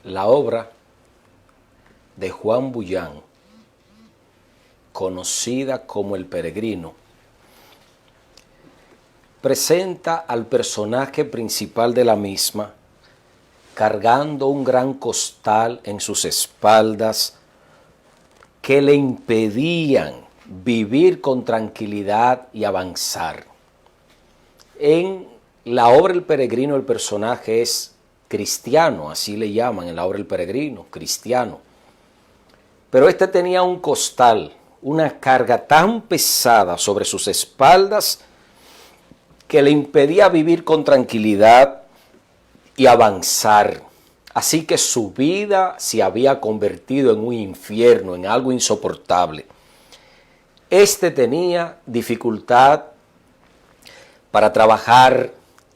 La obra de Juan Bullán, conocida como El Peregrino, presenta al personaje principal de la misma cargando un gran costal en sus espaldas que le impedían vivir con tranquilidad y avanzar. En la obra El Peregrino el personaje es cristiano, así le llaman en la obra El Peregrino, cristiano. Pero este tenía un costal, una carga tan pesada sobre sus espaldas que le impedía vivir con tranquilidad y avanzar. Así que su vida se había convertido en un infierno, en algo insoportable. Este tenía dificultad para trabajar,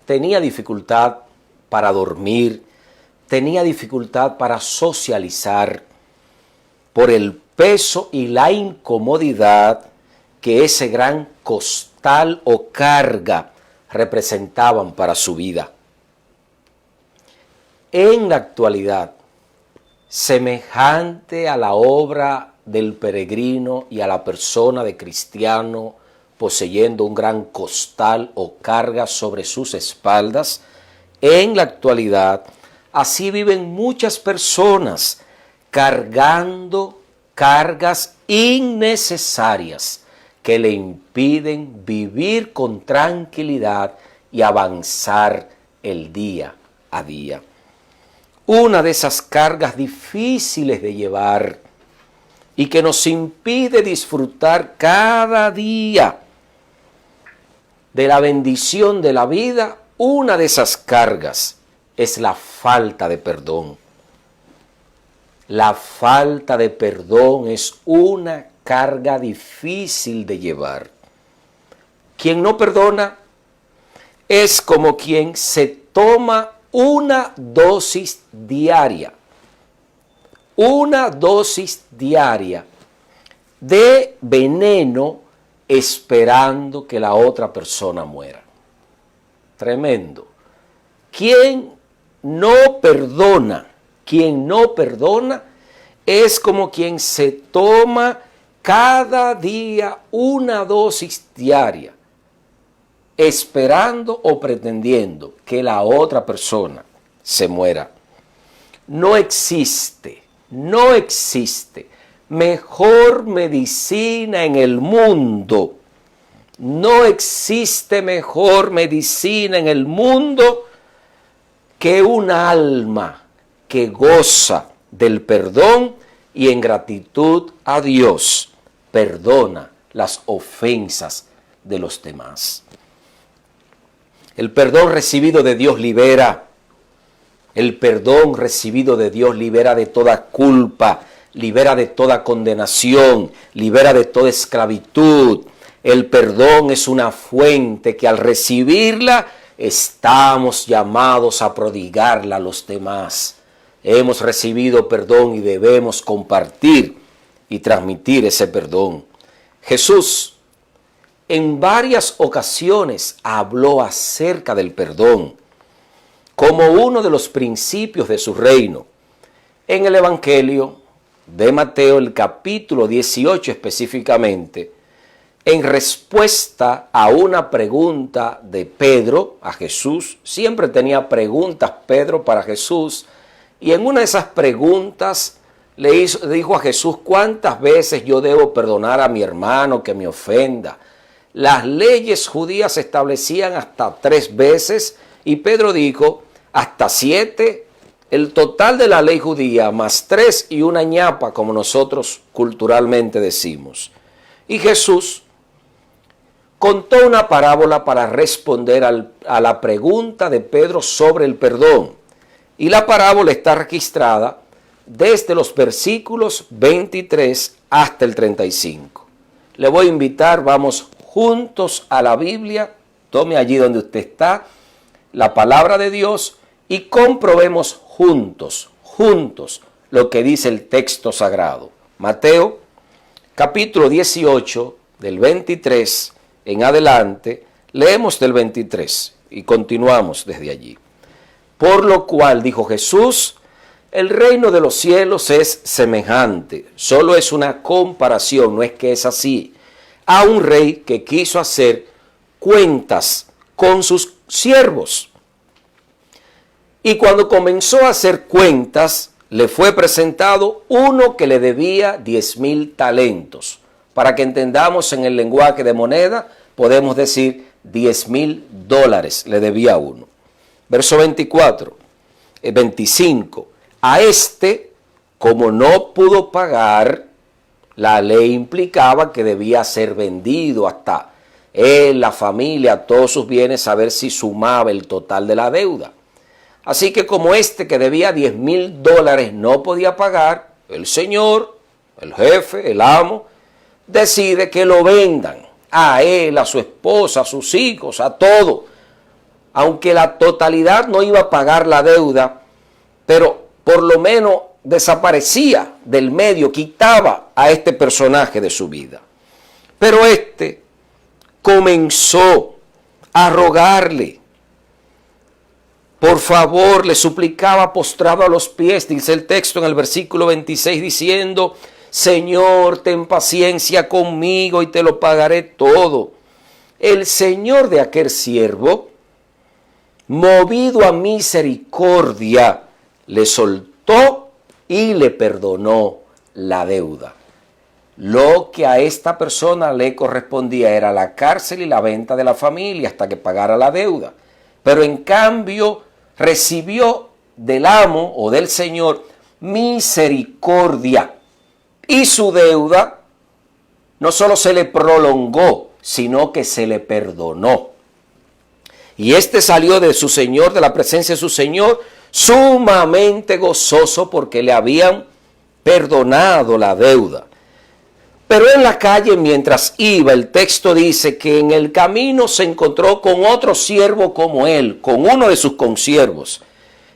tenía dificultad para dormir, tenía dificultad para socializar por el peso y la incomodidad que ese gran costal o carga representaban para su vida. En la actualidad, semejante a la obra del peregrino y a la persona de cristiano poseyendo un gran costal o carga sobre sus espaldas, en la actualidad, así viven muchas personas cargando cargas innecesarias que le impiden vivir con tranquilidad y avanzar el día a día. Una de esas cargas difíciles de llevar y que nos impide disfrutar cada día de la bendición de la vida, una de esas cargas es la falta de perdón. La falta de perdón es una carga difícil de llevar. Quien no perdona es como quien se toma una dosis diaria de veneno esperando que la otra persona muera. Tremendo. Quien no perdona es como quien se toma cada día una dosis diaria, esperando o pretendiendo que la otra persona se muera. No existe mejor medicina en el mundo. No existe mejor medicina en el mundo que un alma que goza del perdón y en gratitud a Dios perdona las ofensas de los demás. El perdón recibido de Dios libera. El perdón recibido de Dios libera de toda culpa, libera de toda condenación, libera de toda esclavitud. El perdón es una fuente que al recibirla estamos llamados a prodigarla a los demás. Hemos recibido perdón y debemos compartir y transmitir ese perdón. Jesús en varias ocasiones habló acerca del perdón como uno de los principios de su reino. En el Evangelio de Mateo, el capítulo 18 específicamente, en respuesta a una pregunta de Pedro a Jesús, siempre tenía preguntas Pedro para Jesús, y en una de esas preguntas le dijo a Jesús: ¿cuántas veces yo debo perdonar a mi hermano que me ofenda? Las leyes judías establecían hasta 3 veces, y Pedro dijo hasta 7, el total de la ley judía, más 3 y una ñapa, como nosotros culturalmente decimos. Y Jesús contó una parábola para responder a la pregunta de Pedro sobre el perdón. Y la parábola está registrada desde los versículos 23 hasta el 35. Le voy a invitar, vamos juntos a la Biblia, tome allí donde usted está, la palabra de Dios, y comprobemos juntos lo que dice el texto sagrado. Mateo, capítulo 18, del 23 en adelante, leemos del 23 y continuamos desde allí. Por lo cual, dijo Jesús, El reino de los cielos es semejante, solo es una comparación, no es que es así, a un rey que quiso hacer cuentas con sus siervos. Y cuando comenzó a hacer cuentas, le fue presentado uno que le debía 10,000 talentos. Para que entendamos en el lenguaje de moneda, podemos decir $10,000 le debía uno. Verso 25. A este, como no pudo pagar, la ley implicaba que debía ser vendido hasta él, la familia, todos sus bienes, a ver si sumaba el total de la deuda. Así que como este que debía $10,000 no podía pagar, el señor, el jefe, el amo, decide que lo vendan a él, a su esposa, a sus hijos, a todo. Aunque la totalidad no iba a pagar la deuda, pero por lo menos desaparecía del medio, quitaba a este personaje de su vida. Pero este comenzó a rogarle. Por favor, le suplicaba postrado a los pies, dice el texto en el versículo 26, diciendo: Señor, ten paciencia conmigo y te lo pagaré todo. El señor de aquel siervo, movido a misericordia, le soltó y le perdonó la deuda. Lo que a esta persona le correspondía era la cárcel y la venta de la familia hasta que pagara la deuda. Pero en cambio recibió del amo o del señor misericordia. Y su deuda no solo se le prolongó, sino que se le perdonó. Y este salió de su señor, de la presencia de su señor, sumamente gozoso porque le habían perdonado la deuda. Pero en la calle, mientras iba, el texto dice que en el camino se encontró con otro siervo como él, con uno de sus consiervos.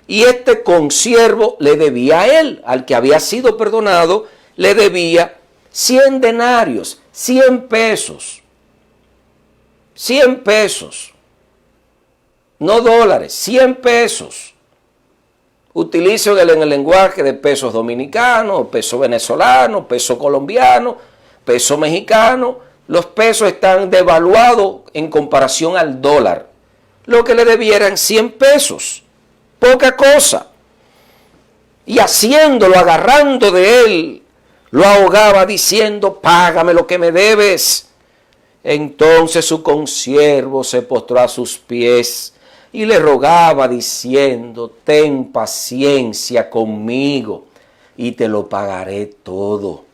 Y este consiervo le debía a él, al que había sido perdonado, le debía 100 denarios, 100 pesos. 100 pesos. No dólares, 100 pesos. Utilizo en el lenguaje de pesos dominicanos, peso venezolano, peso colombiano, peso mexicano. Los pesos están devaluados en comparación al dólar. Lo que le debieran 100 pesos. Poca cosa. Y haciéndolo, agarrando de él, lo ahogaba diciendo: págame lo que me debes. Entonces su consiervo se postró a sus pies y le rogaba diciendo: ten paciencia conmigo y te lo pagaré todo.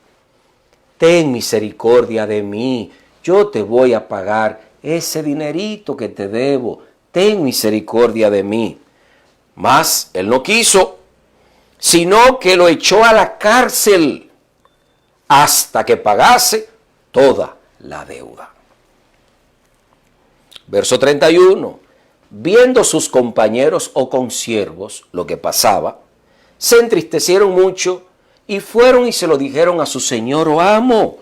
Ten misericordia de mí, yo te voy a pagar ese dinerito que te debo. Ten misericordia de mí. Mas él no quiso, sino que lo echó a la cárcel hasta que pagase toda la deuda. Verso 31. Viendo sus compañeros o consiervos lo que pasaba, se entristecieron mucho y fueron y se lo dijeron a su señor o amo,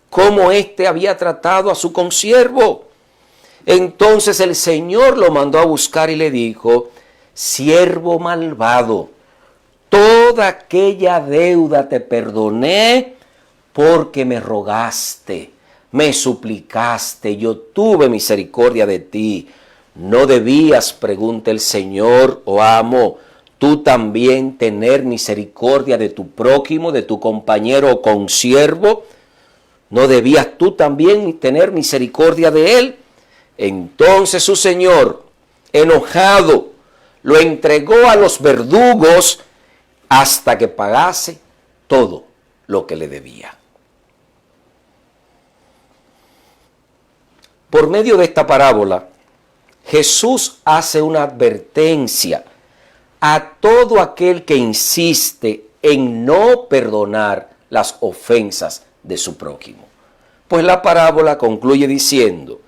cómo éste había tratado a su consiervo. Entonces el señor lo mandó a buscar y le dijo: siervo malvado, toda aquella deuda te perdoné porque me rogaste, me suplicaste, yo tuve misericordia de ti. ¿No debías, pregunta el Señor o amo, tú también tener misericordia de tu prójimo, de tu compañero o consiervo? ¿No debías tú también tener misericordia de él? Entonces su señor, enojado, lo entregó a los verdugos hasta que pagase todo lo que le debía. Por medio de esta parábola, Jesús hace una advertencia a todo aquel que insiste en no perdonar las ofensas de su prójimo. Pues la parábola concluye diciendo: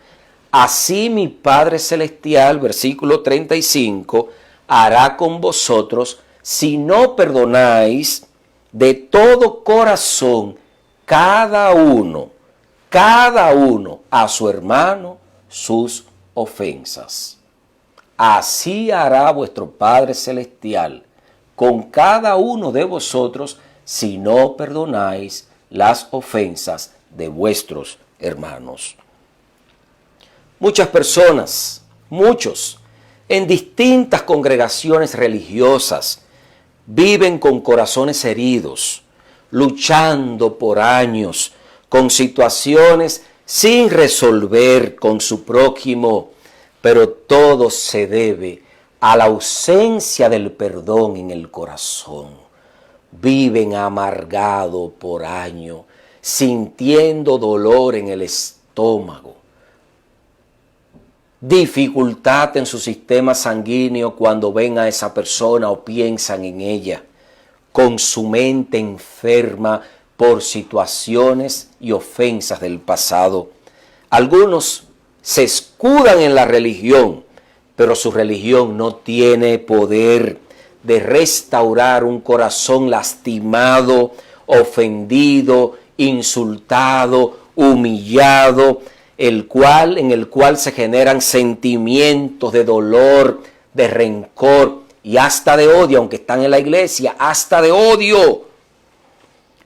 así mi Padre Celestial, versículo 35, hará con vosotros si no perdonáis de todo corazón cada uno a su hermano sus ofensas. Así hará vuestro Padre Celestial con cada uno de vosotros si no perdonáis las ofensas de vuestros hermanos. Muchas personas, muchos, en distintas congregaciones religiosas, viven con corazones heridos, luchando por años con situaciones sin resolver con su prójimo, pero todo se debe a la ausencia del perdón en el corazón. Viven amargados por años, sintiendo dolor en el estómago, dificultad en su sistema sanguíneo cuando ven a esa persona o piensan en ella, con su mente enferma por situaciones y ofensas del pasado. Algunos se escudan en la religión, pero su religión no tiene poder de restaurar un corazón lastimado, ofendido, insultado, humillado, en el cual se generan sentimientos de dolor, de rencor y hasta de odio, aunque están en la iglesia, hasta de odio.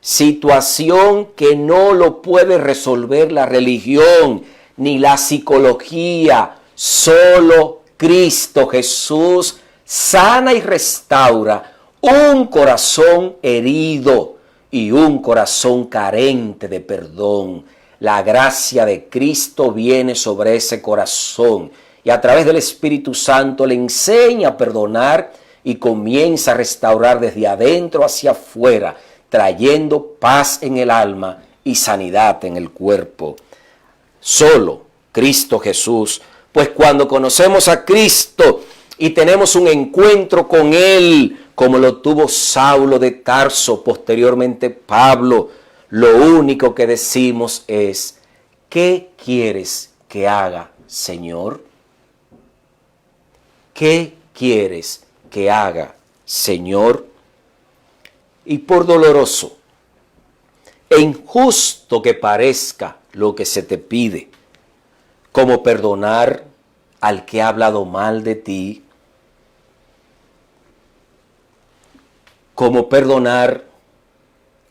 Situación que no lo puede resolver la religión ni la psicología. Solo Cristo Jesús sana y restaura un corazón herido y un corazón carente de perdón. La gracia de Cristo viene sobre ese corazón y a través del Espíritu Santo le enseña a perdonar y comienza a restaurar desde adentro hacia afuera, trayendo paz en el alma y sanidad en el cuerpo. Solo Cristo Jesús, pues cuando conocemos a Cristo y tenemos un encuentro con Él, como lo tuvo Saulo de Tarso, posteriormente Pablo, lo único que decimos es: ¿qué quieres que haga, Señor? ¿Qué quieres que haga, Señor? Y por doloroso e injusto que parezca lo que se te pide, como perdonar al que ha hablado mal de ti, como perdonar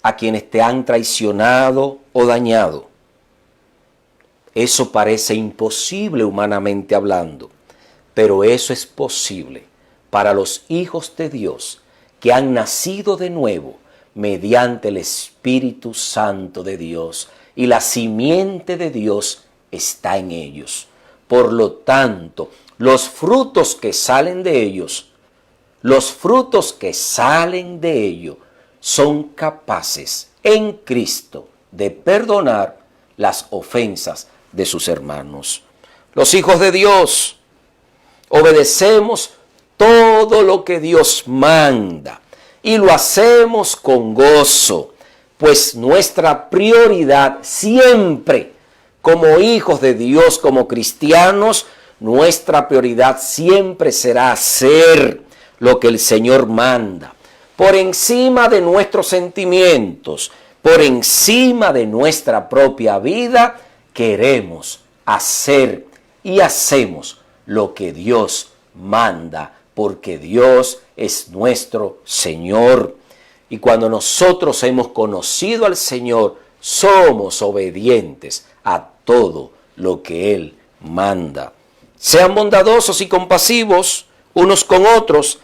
a quienes te han traicionado o dañado. Eso parece imposible humanamente hablando, pero eso es posible para los hijos de Dios que han nacido de nuevo mediante el Espíritu Santo de Dios, y la simiente de Dios está en ellos. Por lo tanto, los frutos que salen de ellos, son capaces en Cristo de perdonar las ofensas de sus hermanos. Los hijos de Dios obedecemos todo lo que Dios manda y lo hacemos con gozo, pues nuestra prioridad siempre, como hijos de Dios, como cristianos, nuestra prioridad siempre será hacer lo que el Señor manda, por encima de nuestros sentimientos, por encima de nuestra propia vida. Queremos hacer y hacemos lo que Dios manda, porque Dios es nuestro Señor. Y cuando nosotros hemos conocido al Señor, somos obedientes a todo lo que Él manda. Sean bondadosos y compasivos unos con otros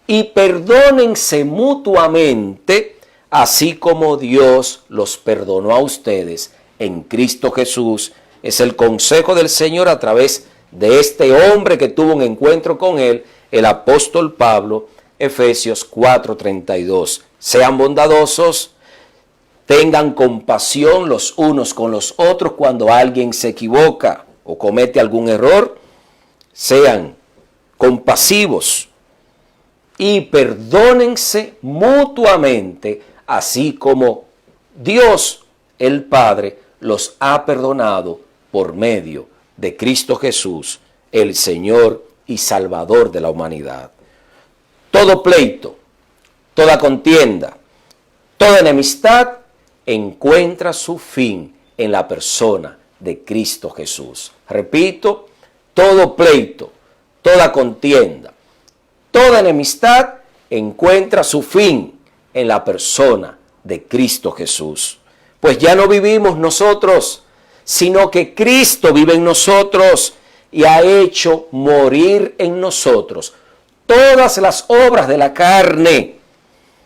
y perdónense mutuamente, así como Dios los perdonó a ustedes en Cristo Jesús. Es el consejo del Señor a través de este hombre que tuvo un encuentro con Él, el apóstol Pablo, Efesios 4:32. Sean bondadosos, tengan compasión los unos con los otros cuando alguien se equivoca o comete algún error. Sean compasivos y perdónense mutuamente, así como Dios el Padre los ha perdonado por medio de Cristo Jesús, el Señor y Salvador de la humanidad. Todo pleito, toda contienda, toda enemistad encuentra su fin en la persona de Cristo Jesús. Repito, todo pleito, toda contienda, toda enemistad encuentra su fin en la persona de Cristo Jesús. Pues ya no vivimos nosotros, sino que Cristo vive en nosotros y ha hecho morir en nosotros todas las obras de la carne.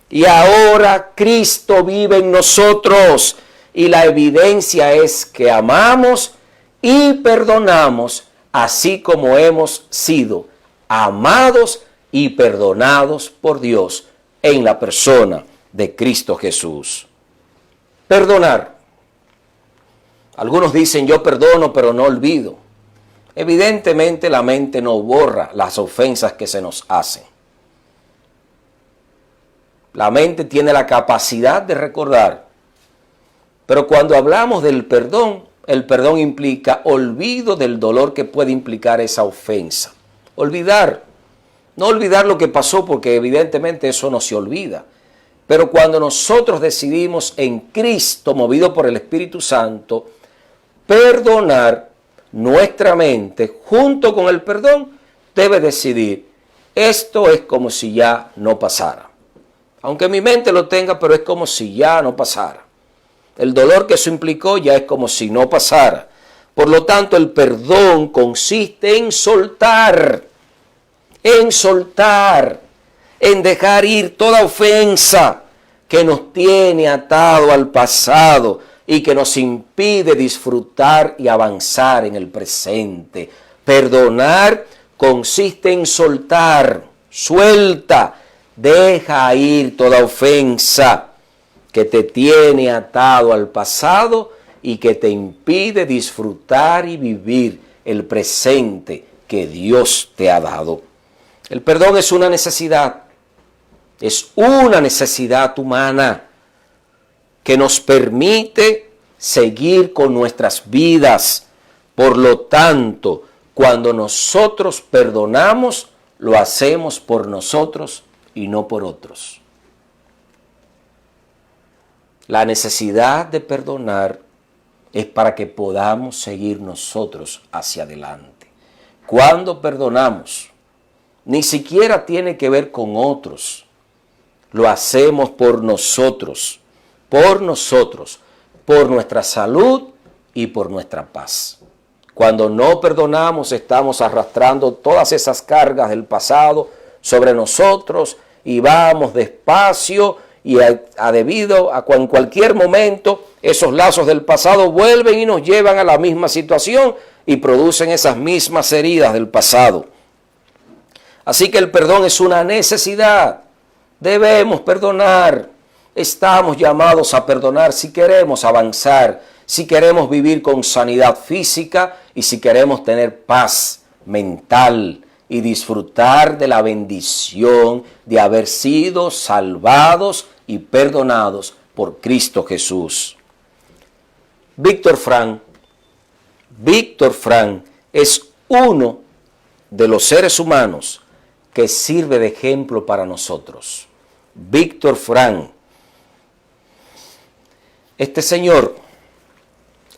Y ahora Cristo vive en nosotros y la evidencia es que amamos y perdonamos así como hemos sido amados y perdonados por Dios en la persona de Cristo Jesús. Perdonar. Algunos dicen yo perdono pero no olvido. Evidentemente la mente no borra las ofensas que se nos hacen. La mente tiene la capacidad de recordar. Pero cuando hablamos del perdón, el perdón implica olvido del dolor que puede implicar esa ofensa. Olvidar. No olvidar lo que pasó porque evidentemente eso no se olvida. Pero cuando nosotros decidimos en Cristo, movido por el Espíritu Santo, perdonar, nuestra mente, junto con el perdón, debe decidir, esto es como si ya no pasara. Aunque mi mente lo tenga, pero es como si ya no pasara. El dolor que eso implicó ya es como si no pasara. Por lo tanto, el perdón consiste en soltar, en dejar ir toda ofensa que nos tiene atado al pasado y que nos impide disfrutar y avanzar en el presente. Perdonar consiste en soltar, suelta, deja ir toda ofensa que te tiene atado al pasado y que te impide disfrutar y vivir el presente que Dios te ha dado. El perdón es una necesidad humana que nos permite seguir con nuestras vidas. Por lo tanto, cuando nosotros perdonamos, lo hacemos por nosotros y no por otros. La necesidad de perdonar es para que podamos seguir nosotros hacia adelante. Cuando perdonamos, ni siquiera tiene que ver con otros. Lo hacemos por nosotros, por nuestra salud y por nuestra paz. Cuando no perdonamos, estamos arrastrando todas esas cargas del pasado sobre nosotros y vamos despacio y en cualquier momento esos lazos del pasado vuelven y nos llevan a la misma situación y producen esas mismas heridas del pasado. Así que el perdón es una necesidad. Debemos perdonar. Estamos llamados a perdonar si queremos avanzar, si queremos vivir con sanidad física y si queremos tener paz mental y disfrutar de la bendición de haber sido salvados y perdonados por Cristo Jesús. Víctor Frank es uno de los seres humanos que sirve de ejemplo para nosotros. Víctor Frank. Este señor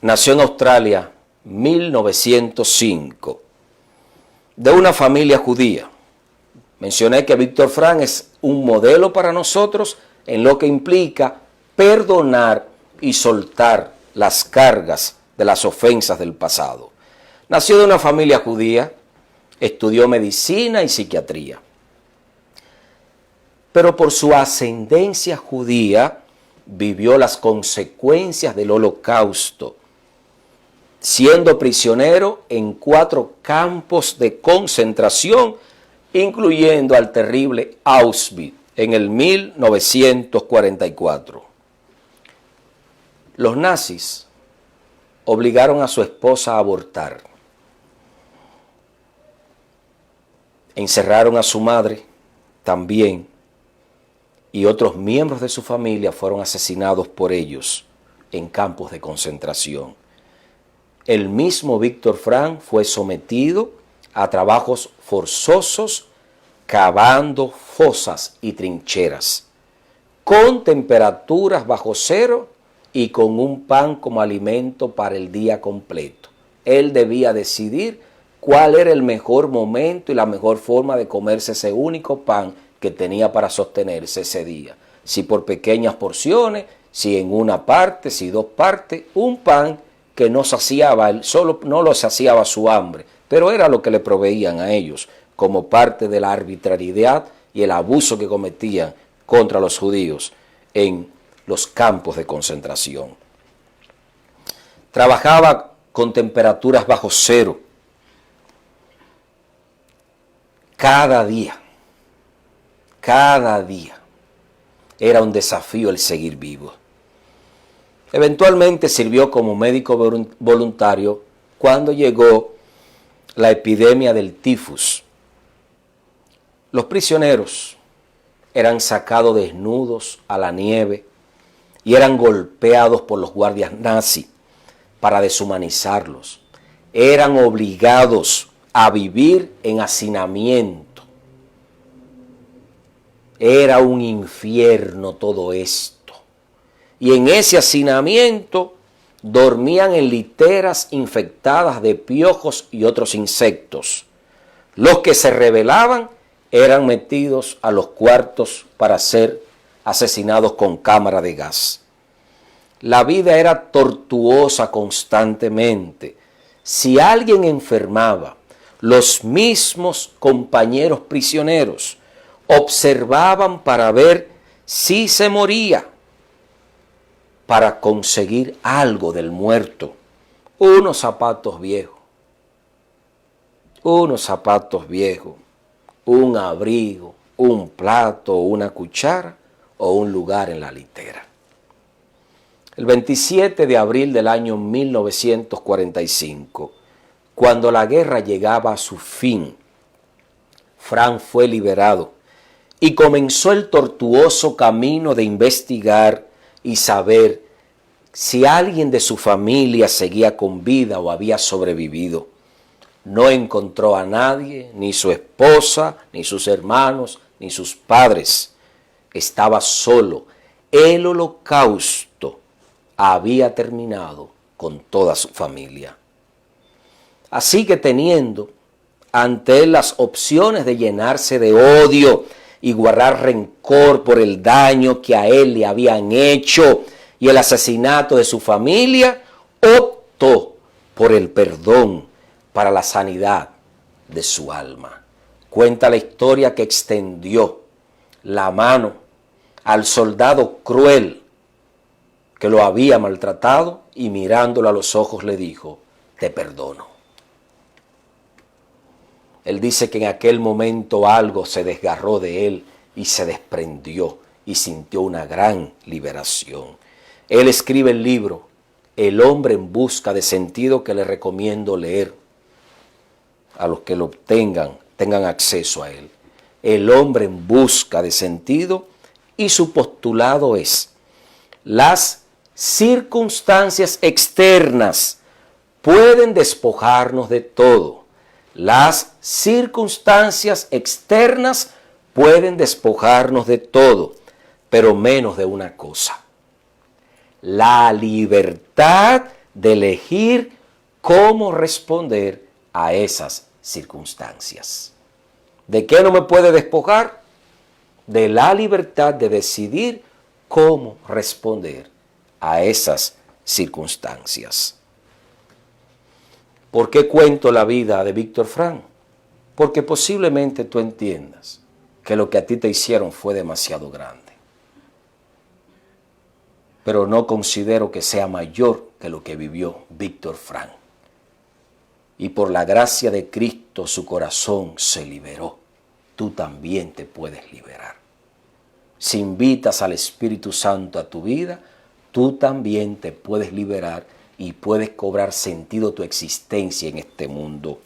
nació en Australia en 1905, de una familia judía. Mencioné que Víctor Frank es un modelo para nosotros en lo que implica perdonar y soltar las cargas de las ofensas del pasado. Nació de una familia judía, estudió medicina y psiquiatría. Pero por su ascendencia judía, vivió las consecuencias del Holocausto, siendo prisionero en 4 campos de concentración, incluyendo al terrible Auschwitz en el 1944. Los nazis obligaron a su esposa a abortar. Encerraron a su madre también, y otros miembros de su familia fueron asesinados por ellos en campos de concentración. El mismo Víctor Frank fue sometido a trabajos forzosos cavando fosas y trincheras, con temperaturas bajo cero y con un pan como alimento para el día completo. Él debía decidir cuál era el mejor momento y la mejor forma de comerse ese único pan que tenía para sostenerse ese día. Si por pequeñas porciones, si en una parte, si dos partes, un pan que no saciaba, solo no lo saciaba su hambre, pero era lo que le proveían a ellos, como parte de la arbitrariedad y el abuso que cometían contra los judíos en los campos de concentración. Trabajaba con temperaturas bajo cero cada día era un desafío el seguir vivo. Eventualmente sirvió como médico voluntario cuando llegó la epidemia del tifus. Los prisioneros eran sacados desnudos a la nieve y eran golpeados por los guardias nazis para deshumanizarlos. Eran obligados a vivir en hacinamiento. Era un infierno todo esto. Y en ese hacinamiento dormían en literas infectadas de piojos y otros insectos. Los que se rebelaban eran metidos a los cuartos para ser asesinados con cámara de gas. La vida era tortuosa constantemente. Si alguien enfermaba, los mismos compañeros prisioneros observaban para ver si se moría, para conseguir algo del muerto. Unos zapatos viejos, un abrigo, un plato, una cuchara o un lugar en la litera. El 27 de abril del año 1945, cuando la guerra llegaba a su fin, Frank fue liberado y comenzó el tortuoso camino de investigar y saber si alguien de su familia seguía con vida o había sobrevivido. No encontró a nadie, ni su esposa, ni sus hermanos, ni sus padres. Estaba solo. El holocausto había terminado con toda su familia. Así que teniendo ante él las opciones de llenarse de odio y guardar rencor por el daño que a él le habían hecho y el asesinato de su familia, optó por el perdón para la sanidad de su alma. Cuenta la historia que extendió la mano al soldado cruel que lo había maltratado y mirándolo a los ojos le dijo: te perdono. Él dice que en aquel momento algo se desgarró de él y se desprendió y sintió una gran liberación. Él escribe el libro El hombre en busca de sentido, que le recomiendo leer a los que lo tengan acceso a él. El hombre en busca de sentido, y su postulado es: las circunstancias externas pueden despojarnos de todo. Las circunstancias externas pueden despojarnos de todo, pero menos de una cosa: la libertad de elegir cómo responder a esas circunstancias. ¿De qué no me puede despojar? De la libertad de decidir cómo responder a esas circunstancias. ¿Por qué cuento la vida de Víctor Frank? Porque posiblemente tú entiendas que lo que a ti te hicieron fue demasiado grande. Pero no considero que sea mayor que lo que vivió Víctor Frank. Y por la gracia de Cristo su corazón se liberó. Tú también te puedes liberar. Si invitas al Espíritu Santo a tu vida, tú también te puedes liberar y puedes cobrar sentido tu existencia en este mundo.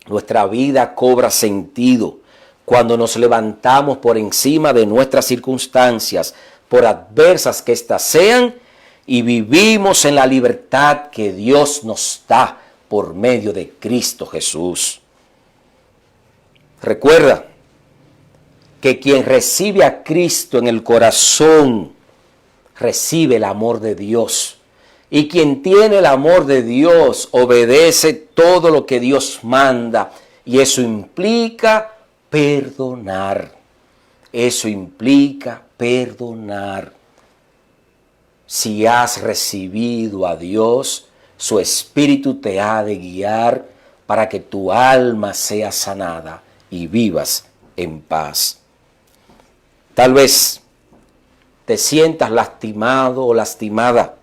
Nuestra vida cobra sentido cuando nos levantamos por encima de nuestras circunstancias, por adversas que éstas sean, y vivimos en la libertad que Dios nos da por medio de Cristo Jesús. Recuerda que quien recibe a Cristo en el corazón recibe el amor de Dios. Y quien tiene el amor de Dios obedece todo lo que Dios manda. Y eso implica perdonar. Eso implica perdonar. Si has recibido a Dios, su Espíritu te ha de guiar para que tu alma sea sanada y vivas en paz. Tal vez te sientas lastimado o lastimada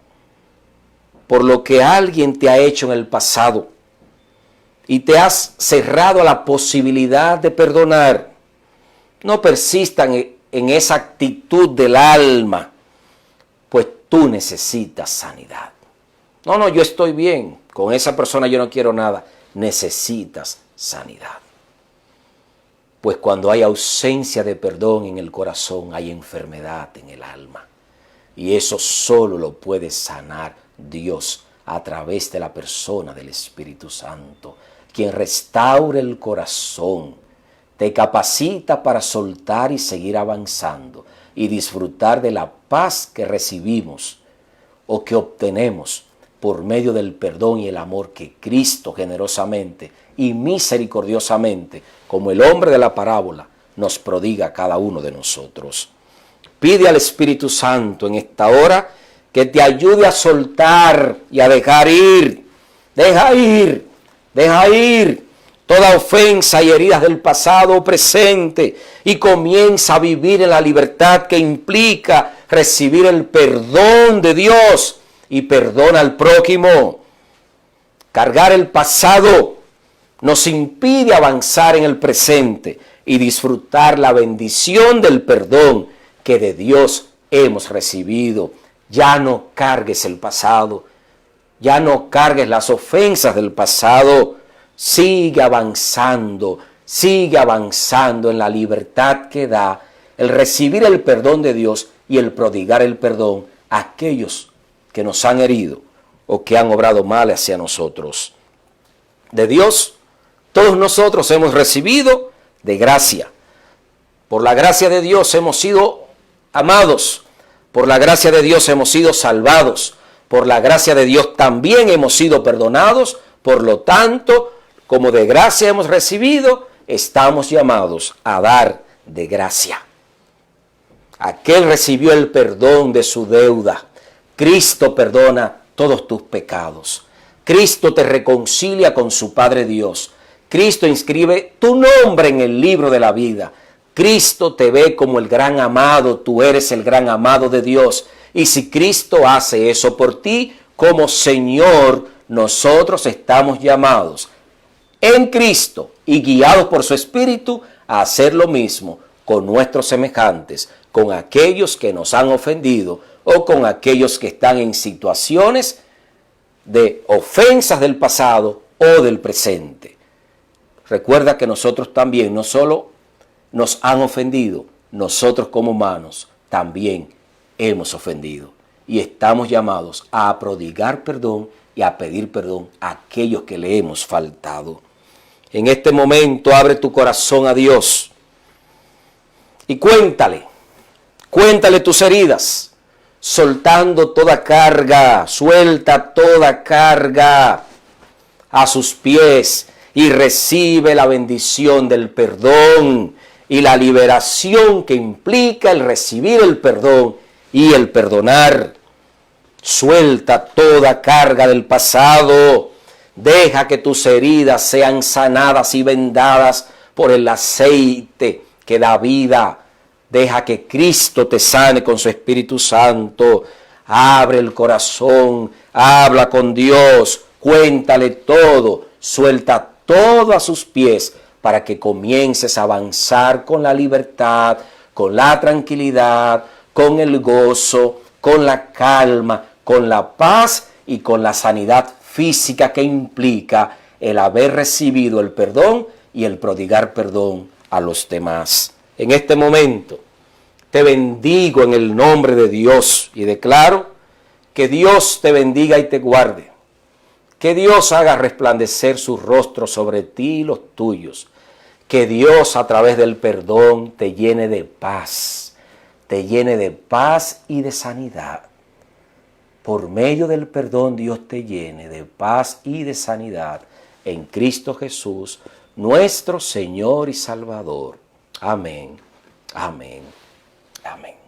por lo que alguien te ha hecho en el pasado y te has cerrado a la posibilidad de perdonar. No persistan en esa actitud del alma, pues tú necesitas sanidad. No, yo estoy bien, con esa persona yo no quiero nada. Necesitas sanidad. Pues cuando hay ausencia de perdón en el corazón, hay enfermedad en el alma. Y eso solo lo puede sanar Dios a través de la persona del Espíritu Santo, quien restaura el corazón, te capacita para soltar y seguir avanzando y disfrutar de la paz que recibimos o que obtenemos por medio del perdón y el amor que Cristo generosamente y misericordiosamente, como el hombre de la parábola, nos prodiga a cada uno de nosotros. Pide al Espíritu Santo en esta hora que te ayude a soltar y a dejar ir. Deja ir toda ofensa y heridas del pasado o presente y comienza a vivir en la libertad que implica recibir el perdón de Dios y perdona al prójimo. Cargar el pasado nos impide avanzar en el presente y disfrutar la bendición del perdón que de Dios hemos recibido. Ya no cargues el pasado, ya no cargues las ofensas del pasado. Sigue avanzando en la libertad que da el recibir el perdón de Dios y el prodigar el perdón a aquellos que nos han herido o que han obrado mal hacia nosotros. De Dios, todos nosotros hemos recibido de gracia. Por la gracia de Dios hemos sido amados. Por la gracia de Dios hemos sido salvados. Por la gracia de Dios también hemos sido perdonados. Por lo tanto, como de gracia hemos recibido, estamos llamados a dar de gracia. Aquel recibió el perdón de su deuda. Cristo perdona todos tus pecados. Cristo te reconcilia con su Padre Dios. Cristo inscribe tu nombre en el libro de la vida. Cristo te ve como el gran amado, tú eres el gran amado de Dios. Y si Cristo hace eso por ti, como Señor, nosotros estamos llamados en Cristo y guiados por su Espíritu a hacer lo mismo con nuestros semejantes, con aquellos que nos han ofendido o con aquellos que están en situaciones de ofensas del pasado o del presente. Recuerda que nosotros también no solo nos han ofendido, nosotros como humanos también hemos ofendido y estamos llamados a prodigar perdón y a pedir perdón a aquellos que le hemos faltado. En este momento abre tu corazón a Dios y cuéntale tus heridas, soltando toda carga, suelta toda carga a sus pies y recibe la bendición del perdón y la liberación que implica el recibir el perdón y el perdonar. Suelta toda carga del pasado. Deja que tus heridas sean sanadas y vendadas por el aceite que da vida. Deja que Cristo te sane con su Espíritu Santo. Abre el corazón, habla con Dios, cuéntale todo, suelta todo a sus pies para que comiences a avanzar con la libertad, con la tranquilidad, con el gozo, con la calma, con la paz y con la sanidad física que implica el haber recibido el perdón y el prodigar perdón a los demás. En este momento te bendigo en el nombre de Dios y declaro que Dios te bendiga y te guarde. Que Dios haga resplandecer su rostro sobre ti y los tuyos. Que Dios a través del perdón te llene de paz y de sanidad. Por medio del perdón Dios te llene de paz y de sanidad en Cristo Jesús, nuestro Señor y Salvador. Amén. Amén. Amén.